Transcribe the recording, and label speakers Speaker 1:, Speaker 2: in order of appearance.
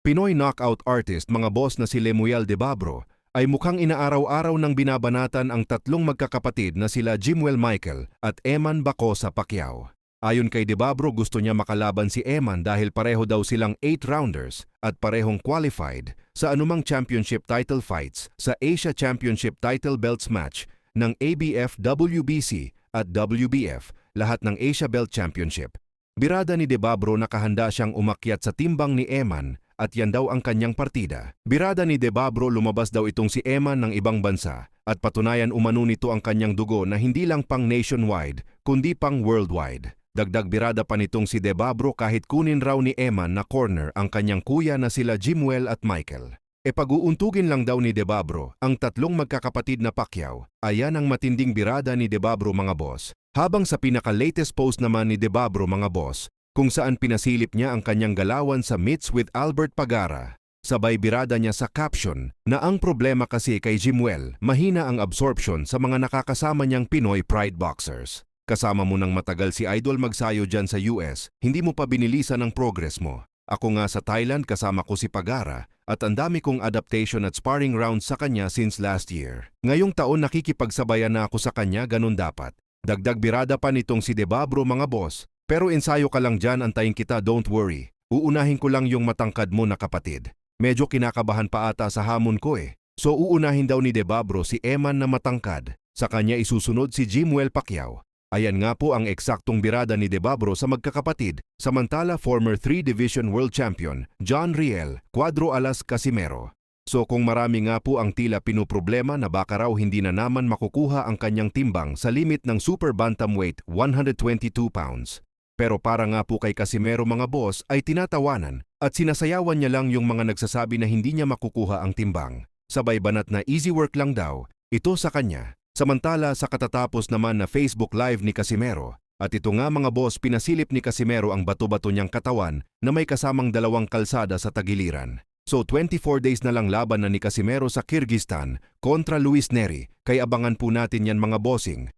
Speaker 1: Pinoy knockout artist mga boss na si Lemuel Debabro ay mukhang inaaraw-araw ng binabanatan ang tatlong magkakapatid na sila Jimwell Michael at Eman Bacosa Pacquiao. Ayon kay Debabro, gusto niya makalaban si Eman dahil pareho daw silang 8-rounders at parehong qualified sa anumang championship title fights sa Asia Championship Title Belts match ng ABF, WBC at WBF, lahat ng Asia Belt Championship. Birada ni Debabro na kahanda siyang umakyat sa timbang ni Eman at yan daw ang kanyang partida. Birada ni Debabro, lumabas daw itong si Eman ng ibang bansa at patunayan umano nito ang kanyang dugo na hindi lang pang nationwide kundi pang worldwide. Dagdag birada pa nitong si Debabro kahit kunin raw ni Eman na corner ang kanyang kuya na sila Jimwell at Michael. Pag-uuntugin lang daw ni Debabro ang tatlong magkakapatid na Pacquiao. Ayan ang matinding birada ni Debabro mga boss. Habang sa pinaka-latest post naman ni Debabro mga boss, kung saan pinasilip niya ang kanyang galawan sa Meets with Albert Pagara. Sabay birada niya sa caption na ang problema kasi kay Jimwell, mahina ang absorption sa mga nakakasama niyang Pinoy Pride boxers. Kasama mo ng matagal si Idol magsayo dyan sa US, hindi mo pa binilisan ang progress mo. Ako nga sa Thailand kasama ko si Pagara at ang dami kong adaptation at sparring rounds sa kanya since last year. Ngayong taon nakikipagsabayan na ako sa kanya, ganun dapat. Dagdag birada pa nitong si Debabro mga boss. Pero ensayo ka lang dyan, antayin kita, don't worry. Uunahin ko lang yung matangkad mo na kapatid. Medyo kinakabahan pa ata sa hamon ko eh. So uunahin daw ni Debabro si Eman na matangkad. Sa kanya isusunod si Jimwell Pacquiao. Ayan nga po ang eksaktong birada ni Debabro sa magkakapatid. Samantala former 3-division world champion John Riel Cuadro Alas Casimero. So kung marami nga po ang tila pinuproblema na baka raw hindi na naman makukuha ang kanyang timbang sa limit ng super bantamweight 122 pounds. Pero para nga po kay Casimero mga boss ay tinatawanan at sinasayawan niya lang yung mga nagsasabi na hindi niya makukuha ang timbang. Sabay banat na easy work lang daw ito sa kanya. Samantala sa katatapos naman na Facebook Live ni Casimero, at ito nga mga boss, pinasilip ni Casimero ang bato-bato niyang katawan na may kasamang dalawang kalsada sa tagiliran. So 24 days na lang laban na ni Casimero sa Kyrgyzstan kontra Luis Neri, kaya abangan po natin yan mga bossing.